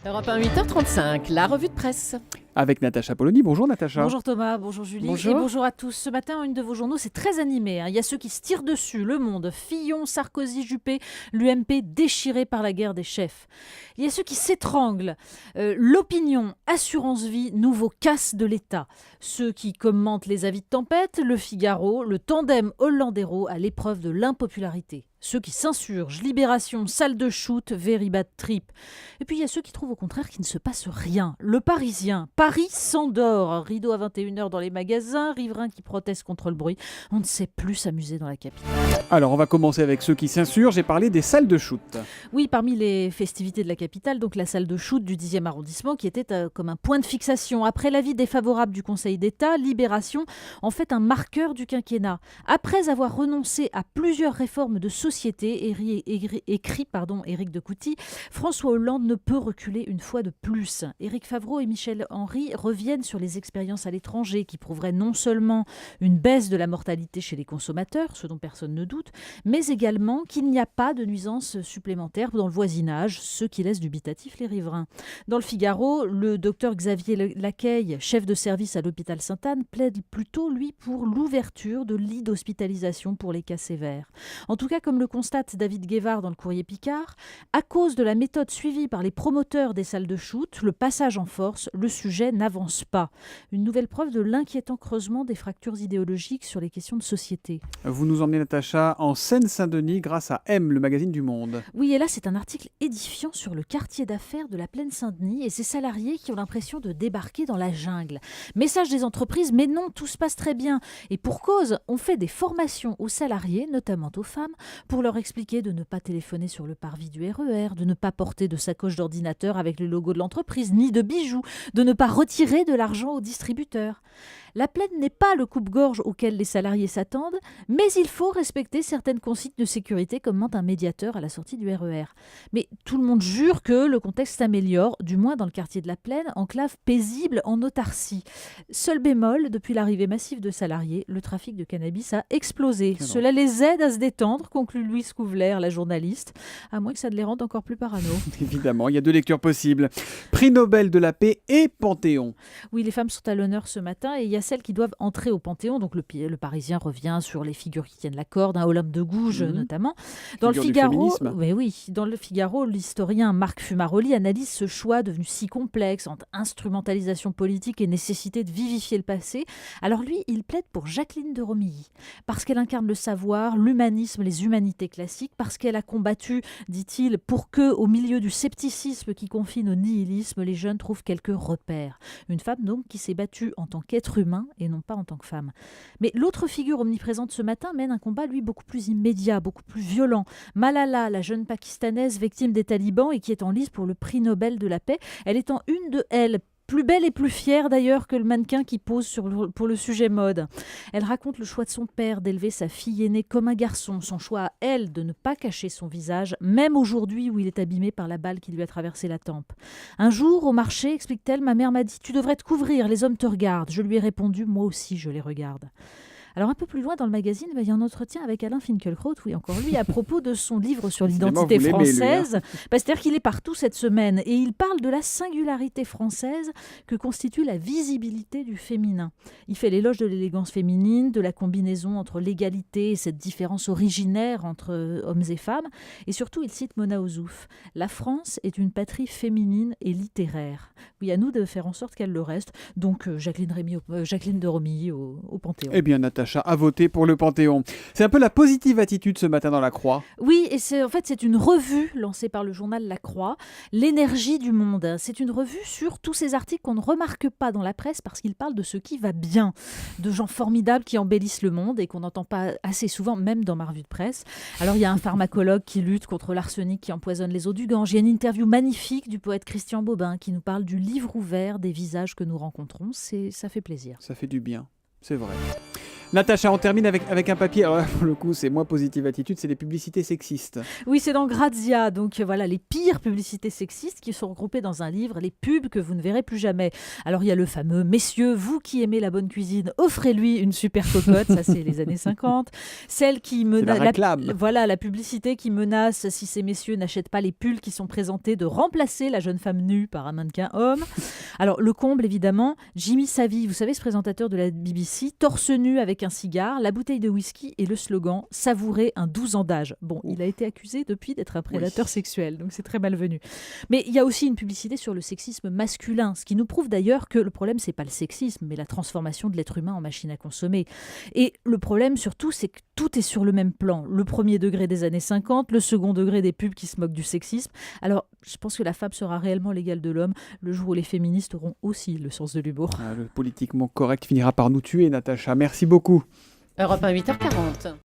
Europe 1, 8h35, la revue de presse. Avec Natacha Polony. Bonjour Natacha. Bonjour Thomas, bonjour Julie Bonjour. et bonjour à tous. Ce matin, une de vos journaux, c'est très animé. Il y a ceux qui se tirent dessus, Le Monde, Fillon, Sarkozy, Juppé, l'UMP déchiré par la guerre des chefs. Il y a ceux qui s'étranglent. L'Opinion, Assurance Vie, nouveau casse de l'État. Ceux qui commentent les avis de tempête, Le Figaro, le tandem Hollande-Hérault à l'épreuve de l'impopularité. Ceux qui s'insurgent, Libération, salle de shoot, very bad trip. Et puis il y a ceux qui trouvent au contraire qu'il ne se passe rien. Le Parisien, Paris s'endort. Rideau à 21h dans les magasins, riverains qui protestent contre le bruit. On ne sait plus s'amuser dans la capitale. Alors on va commencer avec ceux qui s'insurgent. J'ai parlé des salles de shoot. Oui, parmi les festivités de la capitale, donc la salle de shoot du 10e arrondissement qui était comme un point de fixation. Après l'avis défavorable du Conseil d'État, Libération en fait un marqueur du quinquennat. Après avoir renoncé à plusieurs réformes de société, écrit Éric de Couty, François Hollande ne peut reculer une fois de plus. Éric Favreau et Michel Henry reviennent sur les expériences à l'étranger qui prouveraient non seulement une baisse de la mortalité chez les consommateurs, ce dont personne ne doute, mais également qu'il n'y a pas de nuisances supplémentaires dans le voisinage, ce qui laisse dubitatif les riverains. Dans le Figaro, le docteur Xavier Lacaille, chef de service à l'hôpital Sainte-Anne, plaide plutôt, lui, pour l'ouverture de lits d'hospitalisation pour les cas sévères. En tout cas, comme le constate David Guévard dans le Courrier Picard, à cause de la méthode suivie par les promoteurs des salles de shoot, le passage en force, le sujet n'avance pas. Une nouvelle preuve de l'inquiétant creusement des fractures idéologiques sur les questions de société. Vous nous emmenez Natacha en Seine-Saint-Denis grâce à M, le magazine du Monde. Oui, et là c'est un article édifiant sur le quartier d'affaires de la Plaine Saint-Denis et ses salariés qui ont l'impression de débarquer dans la jungle. Message des entreprises, mais non, tout se passe très bien. Et pour cause, on fait des formations aux salariés, notamment aux femmes, pour leur expliquer de ne pas téléphoner sur le parvis du RER, de ne pas porter de sacoche d'ordinateur avec le logo de l'entreprise, ni de bijoux, de ne pas retirer de l'argent au distributeur. La Plaine n'est pas le coupe-gorge auquel les salariés s'attendent, mais il faut respecter certaines consignes de sécurité, comme ment un médiateur à la sortie du RER. Mais tout le monde jure que le contexte s'améliore, du moins dans le quartier de la Plaine, enclave paisible en autarcie. Seul bémol, depuis l'arrivée massive de salariés, le trafic de cannabis a explosé. Cela les aide à se détendre, conclut Louise Couvler, la journaliste, à moins que ça ne les rende encore plus parano. Évidemment, il y a deux lectures possibles. Prix Nobel de la paix et Panthéon. Oui, les femmes sont à l'honneur ce matin et il y a celles qui doivent entrer au Panthéon. Donc le Parisien revient sur les figures qui tiennent la corde, Olympe de Gouges notamment. Dans le Figaro, dans le Figaro, l'historien Marc Fumaroli analyse ce choix devenu si complexe entre instrumentalisation politique et nécessité de vivifier le passé. Alors lui, il plaide pour Jacqueline de Romilly parce qu'elle incarne le savoir, l'humanisme, les humanités classiques, parce qu'elle a combattu, dit-il, pour que, au milieu du scepticisme qui confine au nihilisme, les jeunes trouvent quelques repères. Une femme donc qui s'est battue en tant qu'être humain et non pas en tant que femme. Mais l'autre figure omniprésente ce matin mène un combat, lui, beaucoup plus immédiat, beaucoup plus violent. Malala, la jeune pakistanaise victime des talibans et qui est en lice pour le prix Nobel de la paix, elle est en une de elle. Plus belle et plus fière d'ailleurs que le mannequin qui pose pour le sujet mode. Elle raconte le choix de son père d'élever sa fille aînée comme un garçon, son choix à elle de ne pas cacher son visage, même aujourd'hui où il est abîmé par la balle qui lui a traversé la tempe. Un jour, au marché, explique-t-elle, ma mère m'a dit « Tu devrais te couvrir, les hommes te regardent ». Je lui ai répondu « Moi aussi, je les regarde ». Alors un peu plus loin dans le magazine, il y a un entretien avec Alain Finkielkraut, oui encore lui, à propos de son livre sur l'identité française. C'est-à-dire qu'il est partout cette semaine et il parle de la singularité française que constitue la visibilité du féminin. Il fait l'éloge de l'élégance féminine, de la combinaison entre l'égalité et cette différence originaire entre hommes et femmes. Et surtout, il cite Mona Ozouf. La France est une patrie féminine et littéraire. Oui, à nous de faire en sorte qu'elle le reste. Donc Jacqueline de Romilly au Panthéon. Eh bien, Natacha a voté pour le Panthéon. C'est un peu la positive attitude ce matin dans La Croix. Oui, et c'est une revue lancée par le journal La Croix, L'énergie du monde. C'est une revue sur tous ces articles qu'on ne remarque pas dans la presse parce qu'ils parlent de ce qui va bien, de gens formidables qui embellissent le monde et qu'on n'entend pas assez souvent, même dans ma revue de presse. Alors, il y a un pharmacologue qui lutte contre l'arsenic qui empoisonne les eaux du Gange. Il y a une interview magnifique du poète Christian Bobin qui nous parle du livre ouvert des visages que nous rencontrons. Ça fait plaisir. Ça fait du bien, c'est vrai. Natacha, on termine avec un papier. Alors là, pour le coup, c'est moins positive attitude, c'est les publicités sexistes. Oui, c'est dans Grazia. Donc voilà, les pires publicités sexistes qui sont regroupées dans un livre, les pubs que vous ne verrez plus jamais. Alors il y a le fameux messieurs, vous qui aimez la bonne cuisine, offrez-lui une super cocotte. Ça, c'est les années 50. Celle qui menace. Voilà, la publicité qui menace si ces messieurs n'achètent pas les pulls qui sont présentés de remplacer la jeune femme nue par un mannequin homme. Alors le comble, évidemment, Jimmy Savile, vous savez, ce présentateur de la BBC, torse nu avec un cigare, la bouteille de whisky et le slogan « Savourer un 12 ans d'âge ». Bon, il a été accusé depuis d'être un prédateur sexuel, donc c'est très malvenu. Mais il y a aussi une publicité sur le sexisme masculin, ce qui nous prouve d'ailleurs que le problème, c'est pas le sexisme, mais la transformation de l'être humain en machine à consommer. Et le problème, surtout, c'est que tout est sur le même plan. Le premier degré des années 50, le second degré des pubs qui se moquent du sexisme. Alors, je pense que la femme sera réellement l'égale de l'homme le jour où les féministes auront aussi le sens de l'humour. Le politiquement correct finira par nous tuer, Natacha. Merci beaucoup. Europe 1, 8h40.